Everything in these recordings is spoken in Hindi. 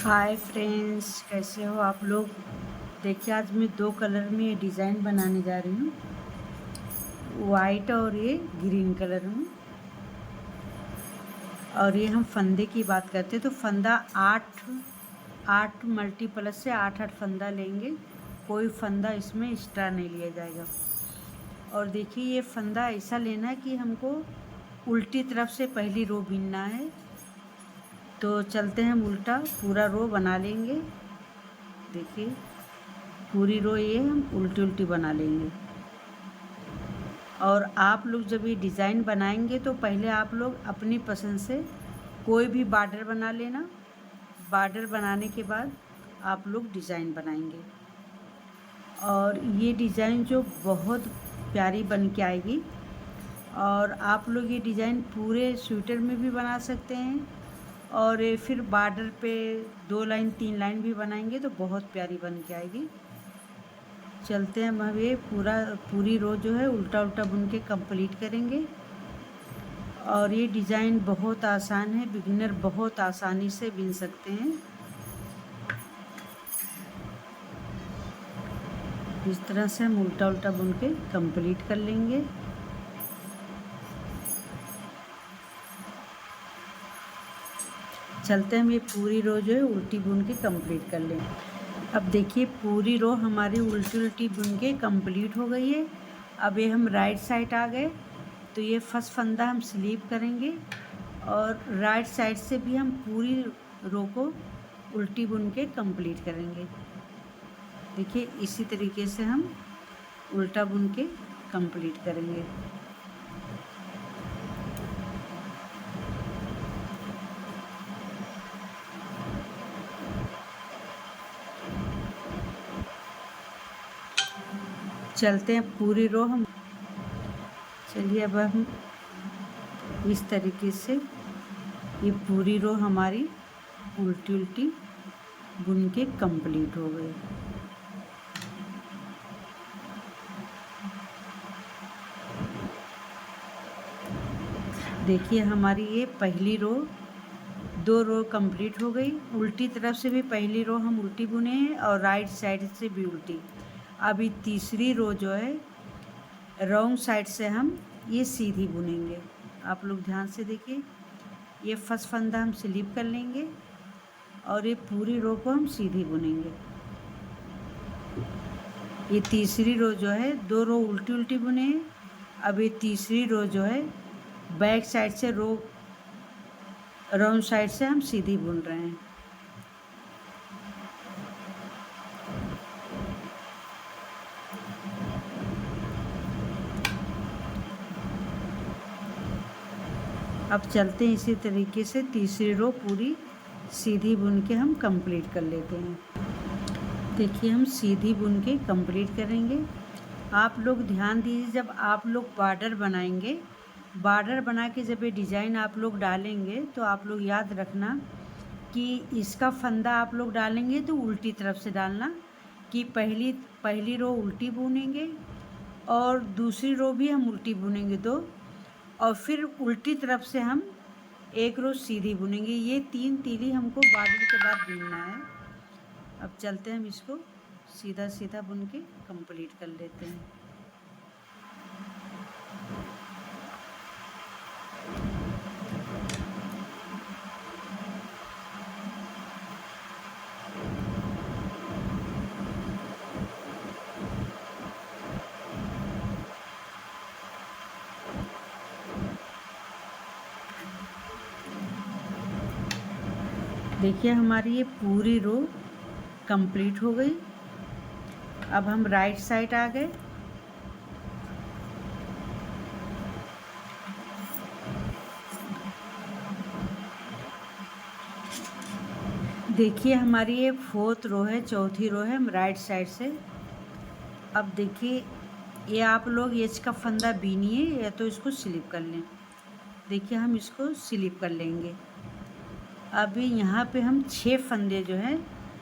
हाय फ्रेंड्स, कैसे हो आप लोग। देखिए, आज मैं दो कलर में ये डिज़ाइन बनाने जा रही हूँ, वाइट और ये ग्रीन कलर में। और ये हम फंदे की बात करते हैं तो फंदा आठ आठ मल्टीप्लस से आठ आठ फंदा लेंगे। कोई फंदा इसमें एक्स्ट्रा नहीं लिया जाएगा। और देखिए, ये फंदा ऐसा लेना है कि हमको उल्टी तरफ से पहली रो बीनना है। तो चलते हैं, हम उल्टा पूरा रो बना लेंगे। देखिए, पूरी रो ये हम उल्टी उल्टी बना लेंगे। और आप लोग जब ये डिज़ाइन बनाएंगे तो पहले आप लोग अपनी पसंद से कोई भी बॉर्डर बना लेना। बॉर्डर बनाने के बाद आप लोग डिज़ाइन बनाएंगे और ये डिज़ाइन जो बहुत प्यारी बन के आएगी। और आप लोग ये डिज़ाइन पूरे स्वेटर में भी बना सकते हैं और ये फिर बॉर्डर पे 2 लाइन 3 लाइन भी बनाएंगे तो बहुत प्यारी बन के आएगी। चलते हैं, हम ये पूरी रो जो है उल्टा उल्टा बुन के कंप्लीट करेंगे। और ये डिज़ाइन बहुत आसान है, बिगिनर बहुत आसानी से बुन सकते हैं। इस तरह से हम उल्टा उल्टा बुन के कंप्लीट कर लेंगे। चलते हैं, हम ये पूरी रो जो है उल्टी बुन के कंप्लीट कर लें। अब देखिए, पूरी रो हमारी उल्टी उल्टी बुन के कंप्लीट हो गई है। अब ये हम राइट साइड आ गए तो ये फर्स्ट फंदा हम स्लीप करेंगे और राइट साइड से भी हम पूरी रो को उल्टी बुन के कंप्लीट करेंगे। देखिए, इसी तरीके से हम उल्टा बुन के कंप्लीट करेंगे। चलते हैं, पूरी रो हम चलिए अब हम इस तरीके से ये पूरी रो हमारी उल्टी उल्टी बुन के कंप्लीट हो गई। देखिए, हमारी ये पहली रो 2 रो कंप्लीट हो गई। उल्टी तरफ से भी पहली रो हम उल्टी बुने हैं और राइट साइड से भी उल्टी। अभी तीसरी रो जो है रॉन्ग साइड से हम ये सीधी बुनेंगे। आप लोग ध्यान से देखिए, ये फर्स्ट फंदा हम स्लिप कर लेंगे और ये पूरी रो को हम सीधी बुनेंगे। ये तीसरी रो जो है 2 रो उल्टी उल्टी बुने हैं। अब ये तीसरी रो जो है बैक साइड से रो रॉन्ग साइड से हम सीधी बुन रहे हैं। अब चलते हैं, इसी तरीके से तीसरी रो पूरी सीधी बुन के हम कंप्लीट कर लेते हैं। देखिए, हम सीधी बुन के कंप्लीट करेंगे। आप लोग ध्यान दीजिए, जब आप लोग बॉर्डर बनाएंगे, बॉर्डर बना के जब ये डिज़ाइन आप लोग डालेंगे तो आप लोग याद रखना कि इसका फंदा आप लोग डालेंगे तो उल्टी तरफ से डालना। कि पहली रो उल्टी बुनेंगे और दूसरी रो भी हम उल्टी बुनेंगे 2, और फिर उल्टी तरफ से हम एक रो सीधी बुनेंगे। ये 3 तीली हमको बॉर्डर के बाद बुनना है। अब चलते हैं, हम इसको सीधा सीधा बुन के कंप्लीट कर लेते हैं। देखिए, हमारी ये पूरी रो कंप्लीट हो गई। अब हम राइट साइड आ गए। देखिए, हमारी ये 4th रो है, चौथी रो है, हम राइट साइड से। अब देखिए, ये आप लोग एज का फंदा बीनिए या तो इसको स्लिप कर लें। देखिए, हम इसको स्लिप कर लेंगे। अभी यहाँ पे हम 6 फंदे जो हैं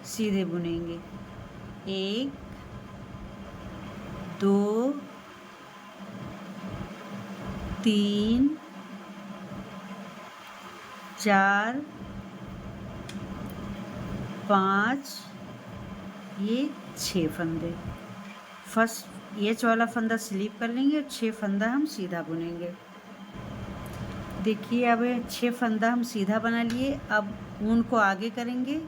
सीधे बुनेंगे। 1 2 3 4 5, ये 6 फंदे। फर्स्ट एच वाला फंदा स्लिप कर लेंगे और 6 फंदा हम सीधा बुनेंगे। देखिए अब 6 फंदा हम सीधा बना लिए। अब ऊन को आगे करेंगे,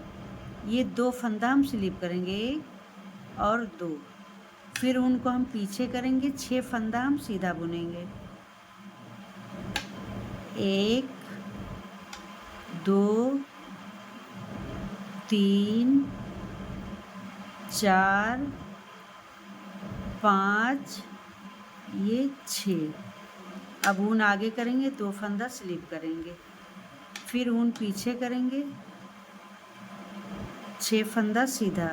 ये 2 फंदा हम स्लिप करेंगे, 1 और 2। फिर उनको हम पीछे करेंगे, 6 फंदा हम सीधा बुनेंगे, 1 2 3 4 5, ये 6। अब ऊन आगे करेंगे, 2 फंदा स्लिप करेंगे, फिर ऊन पीछे करेंगे, 6 फंदा सीधा,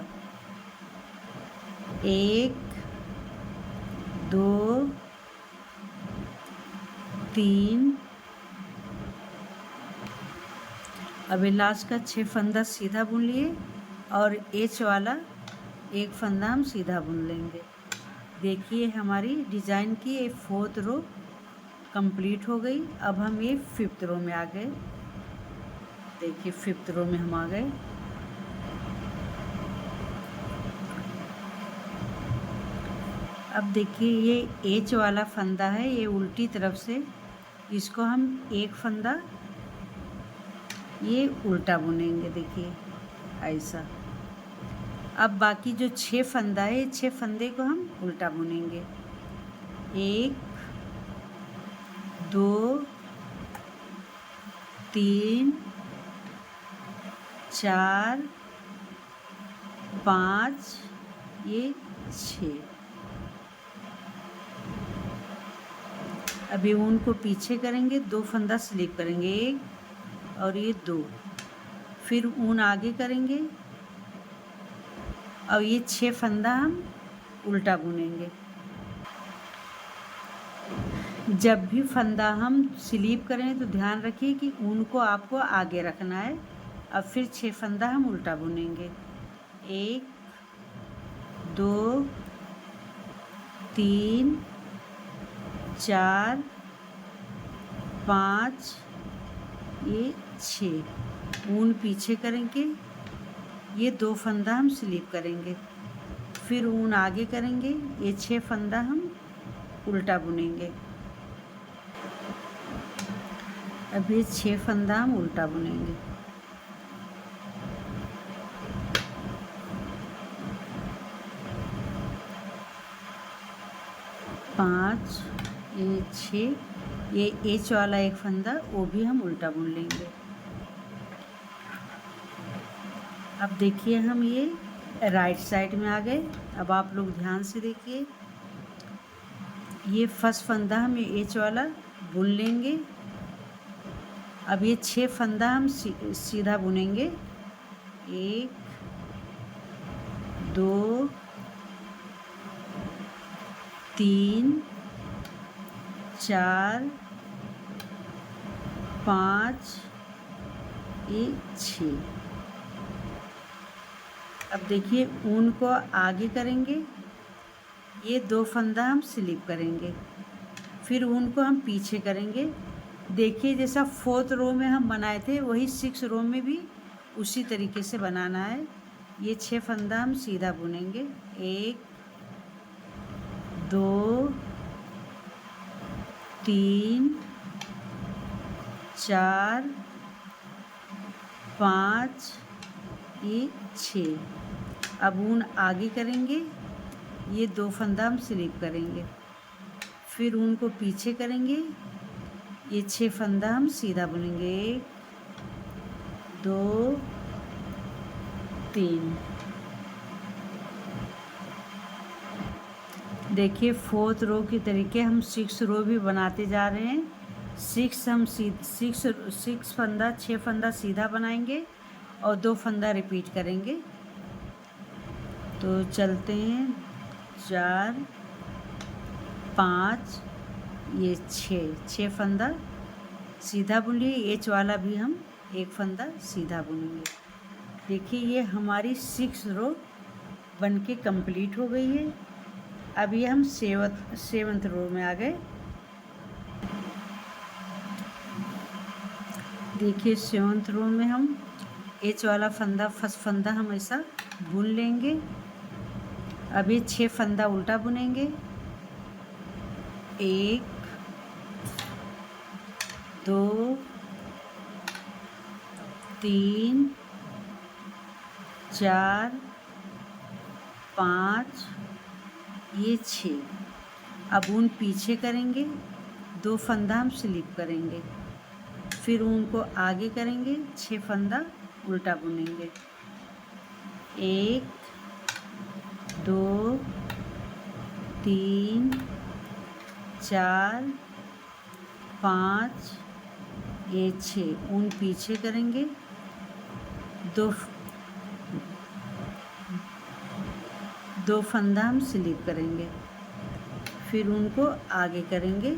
1 2 3। अब लास्ट का 6 फंदा सीधा बुन लिए और एच वाला 1 फंदा हम सीधा बुन लेंगे। देखिए हमारी डिज़ाइन की ये 4th रो कंप्लीट हो गई। अब हम ये 5th रो में आ गए। देखिए 5th रो में हम आ गए। अब देखिए ये एच वाला फंदा है, ये उल्टी तरफ से, इसको हम 1 फंदा ये उल्टा बुनेंगे। देखिए ऐसा। अब बाकी जो 6 फंदा है, 6 फंदे को हम उल्टा बुनेंगे, 1 2 3 4 5, ये 6। अभी ऊन को पीछे करेंगे, 2 फंदा स्लिप करेंगे, 1 और ये 2। फिर ऊन आगे करेंगे और ये 6 फंदा हम उल्टा बुनेंगे। जब भी फंदा हम स्लीप करें तो ध्यान रखिए कि ऊन को आपको आगे रखना है। अब फिर 6 फंदा हम उल्टा बुनेंगे, 1 2 3 4 5, ये 6। ऊन पीछे करेंगे, ये 2 फंदा हम स्लिप करेंगे, फिर ऊन आगे करेंगे, ये 6 फंदा हम उल्टा बुनेंगे। अब ये 6 फंदा हम उल्टा बुनेंगे, 5, ये 6। ये एच वाला 1 फंदा वो भी हम उल्टा बुन लेंगे। अब देखिए हम ये राइट साइड में आ गए। अब आप लोग ध्यान से देखिए, ये फर्स्ट फंदा हम ये एच वाला बुन लेंगे। अब ये 6 फंदा हम सीधा बुनेंगे, 1 2 3 4 5, ये 6। अब देखिए ऊन को आगे करेंगे, ये 2 फंदा हम स्लिप करेंगे, फिर ऊन को हम पीछे करेंगे। देखिए जैसा 4th रो में हम बनाए थे वही 6 रो में भी उसी तरीके से बनाना है। ये 6 फंदा हम सीधा बुनेंगे, 1 2 3 4 5, ये 6। अब ऊन आगे करेंगे, ये 2 फंदा हम स्लिप करेंगे, फिर ऊन को पीछे करेंगे, ये 6 फंदा हम सीधा बुनेंगे, 1 2 3। देखिए 4th रो के तरीके हम 6 रो भी बनाते जा रहे हैं। 6 फंदा 6 फंदा सीधा बनाएंगे और 2 फंदा रिपीट करेंगे। तो चलते हैं, 4 5, ये 6 फंदा सीधा बुन लिए। एच वाला भी हम 1 फंदा सीधा बुनेंगे। देखिए ये हमारी 6 रो बनके कंप्लीट हो गई है। अब ये हम 7th रो में आ गए। देखिए 7th रो में हम एच वाला फंदा फर्स्ट फंदा हम ऐसा बुन लेंगे। अब ये 6 फंदा उल्टा बुनेंगे। 1 2 3 4 5 ये 6। अब ऊन पीछे करेंगे, 2 फंदा हम स्लिप करेंगे, फिर ऊन को आगे करेंगे, 6 फंदा उल्टा बुनेंगे। 1 2 3 4 5 ये 6। ऊन पीछे करेंगे, दो फंदा हम स्लिप करेंगे, फिर उनको आगे करेंगे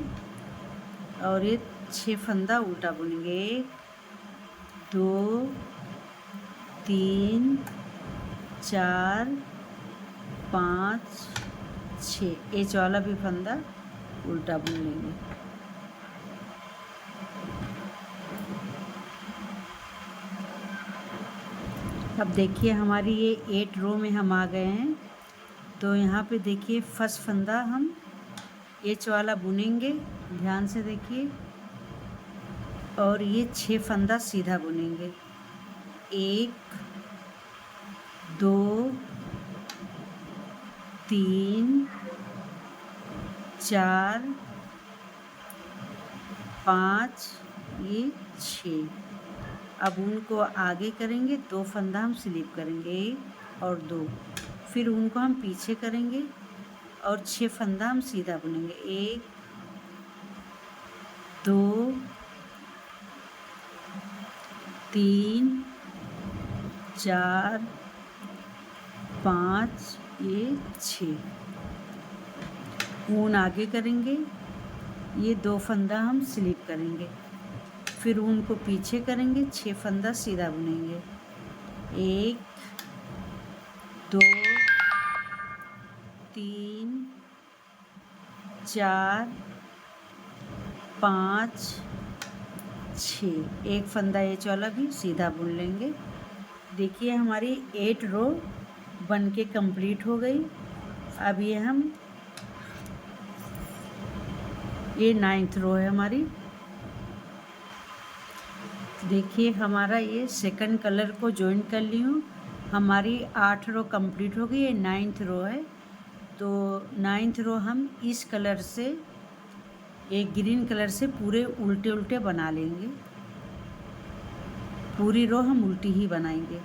और ये 6 फंदा उल्टा बुनेंगे। 1 2 3 4 5 6 एच वाला भी फंदा उल्टा बुन लेंगे। अब देखिए हमारी ये 8 रो में हम आ गए हैं। तो यहाँ पे देखिए फर्स्ट फंदा हम एच वाला बुनेंगे, ध्यान से देखिए, और ये 6 फंदा सीधा बुनेंगे। 1 2 3 4 5 ये 6। अब उनको आगे करेंगे, 2 फंदा हम स्लिप करेंगे, 1 और 2, फिर उनको हम पीछे करेंगे और 6 फंदा हम सीधा बुनेंगे। 1 2 3 4 5 ये 6। ऊन आगे करेंगे, ये 2 फंदा हम स्लिप करेंगे, फिर ऊन को पीछे करेंगे, 6 फंदा सीधा बुनेंगे। 1 2 3 4 5 6। एक फंदा एच वाला भी सीधा बुन लेंगे। देखिए हमारी 8 रो बन के कंप्लीट हो गई। अब ये 9th रो है हमारी। देखिए हमारा ये सेकंड कलर को ज्वाइन कर ली हूँ। हमारी 8 रो कंप्लीट हो गई। ये 9th रो है। तो 9th रो हम इस कलर से, एक ग्रीन कलर से पूरे उल्टे उल्टे बना लेंगे। पूरी रो हम उल्टी ही बनाएंगे।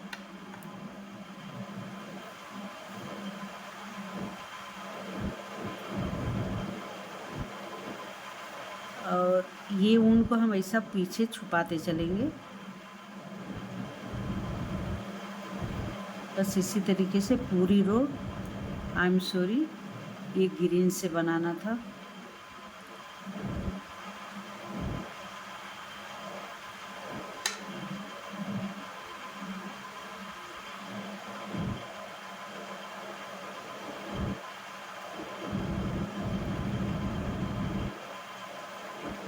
और ये ऊन को हम ऐसा पीछे छुपाते चलेंगे। बस इसी तरीके से पूरी रो, आई एम सॉरी, ये ग्रीन से बनाना था।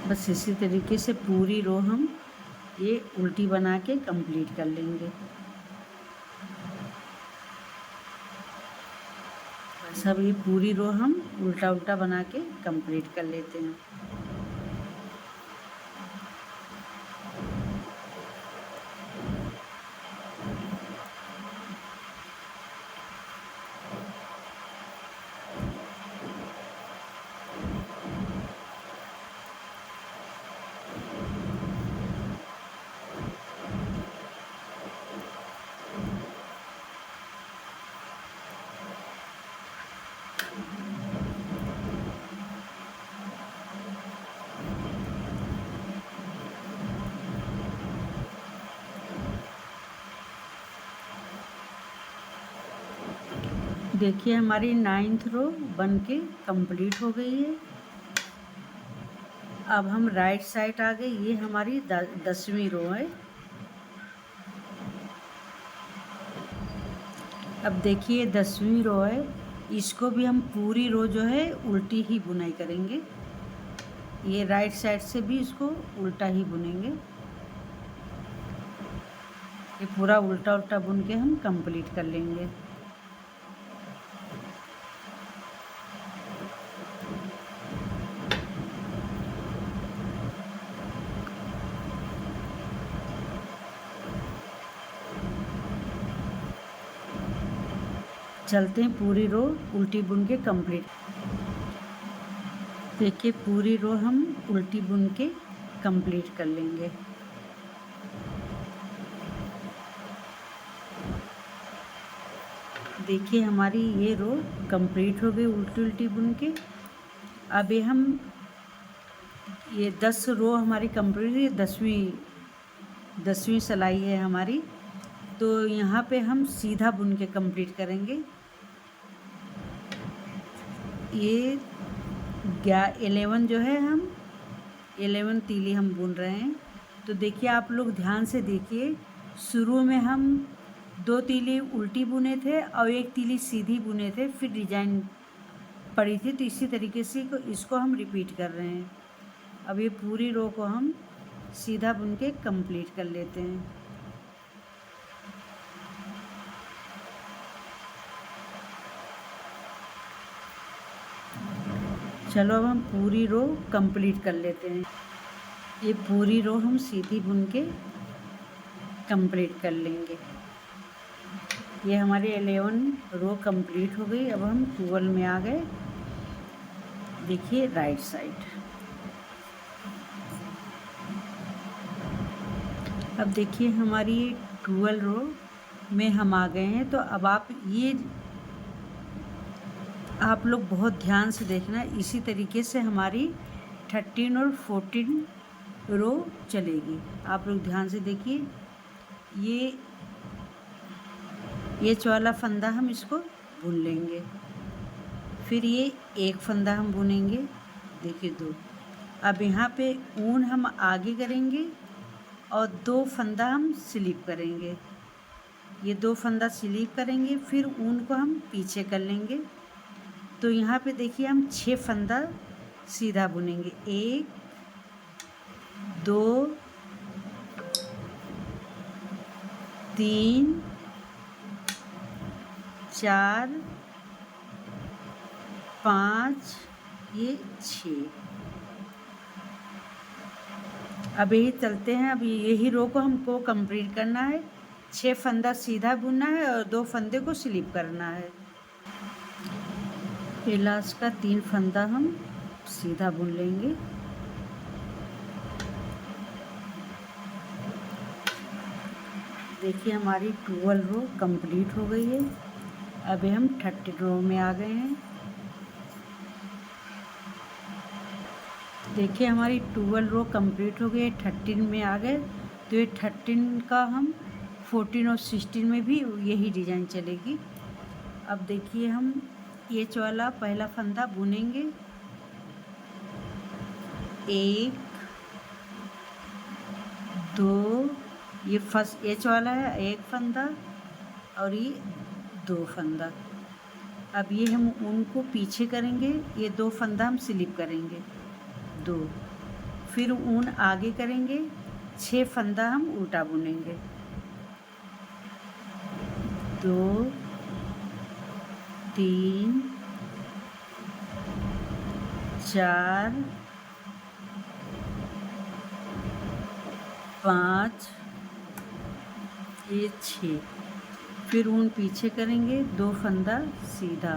बस इसी तरीके से पूरी रो हम ये उल्टी बना के कंप्लीट कर लेंगे। बस अब ये पूरी रो हम उल्टा उल्टा बना के कंप्लीट कर लेते हैं। देखिए हमारी 9th रो बन के कंप्लीट हो गई है। अब हम राइट साइड आ गए। ये हमारी 10वीं रो है। अब देखिए 10वीं रो है, इसको भी हम पूरी रो जो है उल्टी ही बुनाई करेंगे। ये राइट साइड से भी इसको उल्टा ही बुनेंगे। ये पूरा उल्टा उल्टा बुन के हम कंप्लीट कर लेंगे। चलते हैं पूरी रो उल्टी बुन के कंप्लीट। देखिए पूरी रो हम उल्टी बुन के कंप्लीट कर लेंगे। देखिए हमारी ये रो कंप्लीट हो गई उल्टी उल्टी बुन के। अब ये 10 रो हमारी कंप्लीट है, 10वीं सिलाई है हमारी। तो यहाँ पे हम सीधा बुन के कंप्लीट करेंगे। ये 11 जो है, हम 11 तीली हम बुन रहे हैं। तो देखिए आप लोग ध्यान से देखिए, शुरू में हम 2 तीली उल्टी बुने थे और 1 तीली सीधी बुने थे, फिर डिजाइन पड़ी थी। तो इसी तरीके से इसको हम रिपीट कर रहे हैं। अब ये पूरी रो को हम सीधा बुन के कंप्लीट कर लेते हैं। चलो अब हम पूरी रो कंप्लीट कर लेते हैं। ये पूरी रो हम सीधी बुन के कंप्लीट कर लेंगे। ये हमारी 11 रो कंप्लीट हो गई। अब हम 12 में आ गए। देखिए राइट साइड। अब देखिए हमारी 12 रो में हम आ गए हैं। तो अब आप लोग बहुत ध्यान से देखना। इसी तरीके से हमारी 13 और 14 रो चलेगी। आप लोग ध्यान से देखिए। ये वाला फंदा हम इसको बुन लेंगे, फिर ये एक फंदा हम बुनेंगे। देखिए 2। अब यहाँ पे ऊन हम आगे करेंगे और 2 फंदा हम स्लिप करेंगे। ये 2 फंदा स्लिप करेंगे, फिर ऊन को हम पीछे कर लेंगे। तो यहाँ पे देखिए हम 6 फंदा सीधा बुनेंगे। 1 2 3 4 5 ये 6। अब यही चलते हैं। अब यही रो को हमको कंप्लीट करना है। 6 फंदा सीधा बुनना है और 2 फंदे को स्लिप करना है। फिर लास्ट का 3 फंदा हम सीधा बुन लेंगे। देखिए हमारी 12 रो कंप्लीट हो गई है। अभी हम 30 रो में आ गए हैं। देखिए हमारी 12 रो कंप्लीट हो गई है, 13 में आ गए। तो ये 13 का हम 14 और 16 में भी यही डिज़ाइन चलेगी। अब देखिए हम ये वाला पहला फंदा बुनेंगे। 1 2 ये फर्स्ट एच वाला है, 1 फंदा और ये 2 फंदा। अब ये हम ऊन को पीछे करेंगे। ये 2 फंदा हम स्लिप करेंगे 2, फिर ऊन आगे करेंगे। 6 फंदा हम उल्टा बुनेंगे। 2 3 4 5 ये 6, फिर ऊन पीछे करेंगे। 2 फंदा सीधा।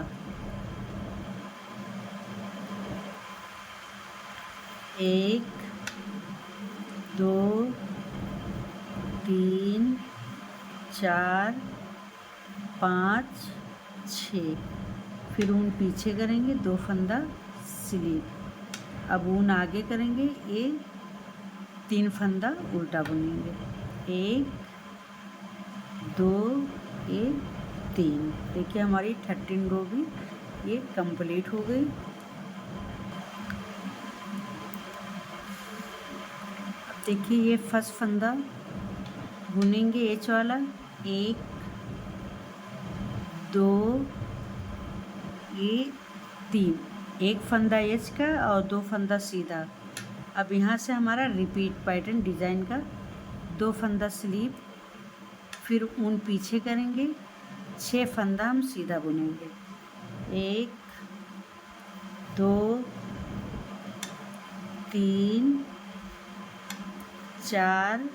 1 2 3 4 5 6, फिर ऊन पीछे करेंगे। 2 फंदा स्लिप। अब ऊन आगे करेंगे। ये 3 फंदा उल्टा बुनेंगे। 1 2 ये 3। देखिए हमारी 13 रो भी ये कंप्लीट हो गई। अब देखिए ये फर्स्ट फंदा बुनेंगे एच वाला। 1 2 ये 3, 1 फंदा एच का और 2 फंदा सीधा। अब यहाँ से हमारा रिपीट पैटर्न डिज़ाइन का 2 फंदा स्लीप, फिर ऊन पीछे करेंगे, 6 फंदा हम सीधा बुनेंगे। 1 2 3 4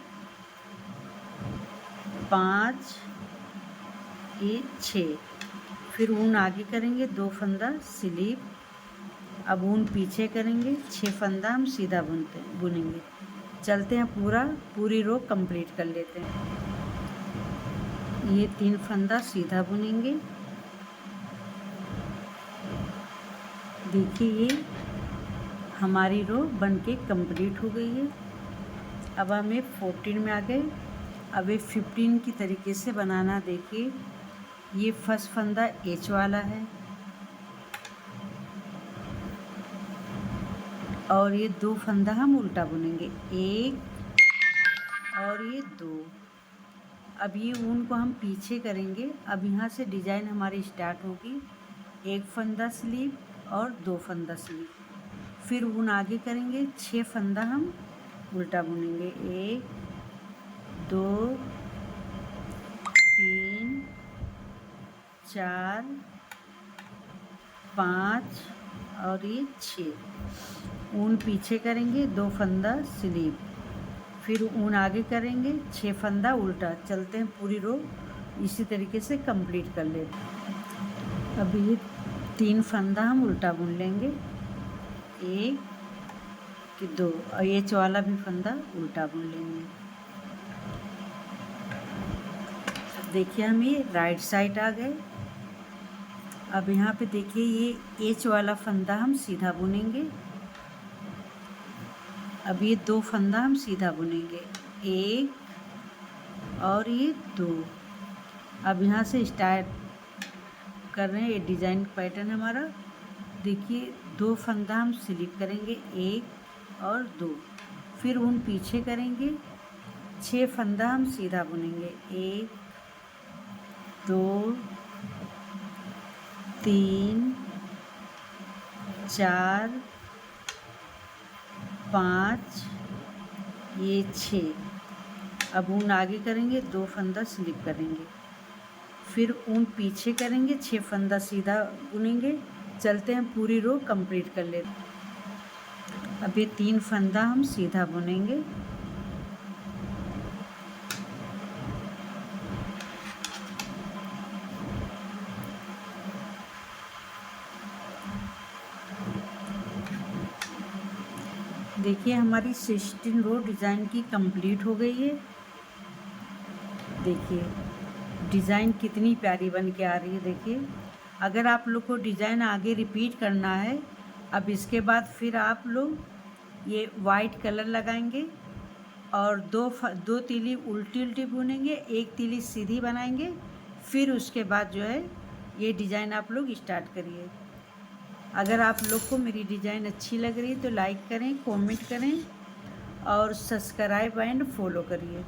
5 ये 6। फिर ऊन आगे करेंगे, 2 फंदा स्लीव। अब ऊन पीछे करेंगे, 6 फंदा हम सीधा बुनेंगे। चलते हैं पूरी रो कंप्लीट कर लेते हैं। ये 3 फंदा सीधा बुनेंगे। देखिए ये हमारी रो बनके कंप्लीट हो गई है। अब हम 14 में आ गए। अब 15 की तरीके से बनाना। देखिए ये फर्स्ट फंदा एच वाला है और ये 2 फंदा हम उल्टा बुनेंगे, 1 और ये 2। अब ये ऊन को हम पीछे करेंगे। अब यहाँ से डिजाइन हमारी स्टार्ट होगी। 1 फंदा स्लीव और 2 फंदा स्लीव। फिर ऊन आगे करेंगे, 6 फंदा हम उल्टा बुनेंगे, 1 2 3 4 5 और ये 6। ऊन पीछे करेंगे, 2 फंदा स्लीव। फिर ऊन आगे करेंगे, 6 फंदा उल्टा। चलते हैं पूरी रो इसी तरीके से कंप्लीट कर लेते हैं। अब ये 3 फंदा हम उल्टा बुन लेंगे, 1 कि 2 और ये वाला भी फंदा उल्टा बुन लेंगे। देखिए हम ये राइट साइड आ गए। अब यहाँ पे देखिए ये एच वाला फंदा हम सीधा बुनेंगे। अब ये 2 फंदा हम सीधा बुनेंगे, 1 और ये 2। अब यहाँ से स्टार्ट कर रहे हैं। ये डिज़ाइन पैटर्न हमारा। देखिए 2 फंदा हम स्लिप करेंगे, 1 और 2। फिर ऊन पीछे करेंगे, 6 फंदा हम सीधा बुनेंगे, 1 2 3 4 5 ये 6। अब ऊन आगे करेंगे, 2 फंदा स्लिप करेंगे। फिर ऊन पीछे करेंगे, 6 फंदा सीधा बुनेंगे। चलते हैं पूरी रो कंप्लीट कर लेते हैं। अब ये 3 फंदा हम सीधा बुनेंगे। देखिए हमारी 16 रो डिज़ाइन की कंप्लीट हो गई है। देखिए डिज़ाइन कितनी प्यारी बन के आ रही है। देखिए अगर आप लोग को डिज़ाइन आगे रिपीट करना है, अब इसके बाद फिर आप लोग ये वाइट कलर लगाएंगे और दो तीली उल्टी बुनेंगे, 1 तीली सीधी बनाएंगे। फिर उसके बाद जो है ये डिज़ाइन आप लोग स्टार्ट करिए। अगर आप लोग को मेरी डिज़ाइन अच्छी लग रही है तो लाइक करें, कमेंट करें और सब्सक्राइब एंड फॉलो करिए।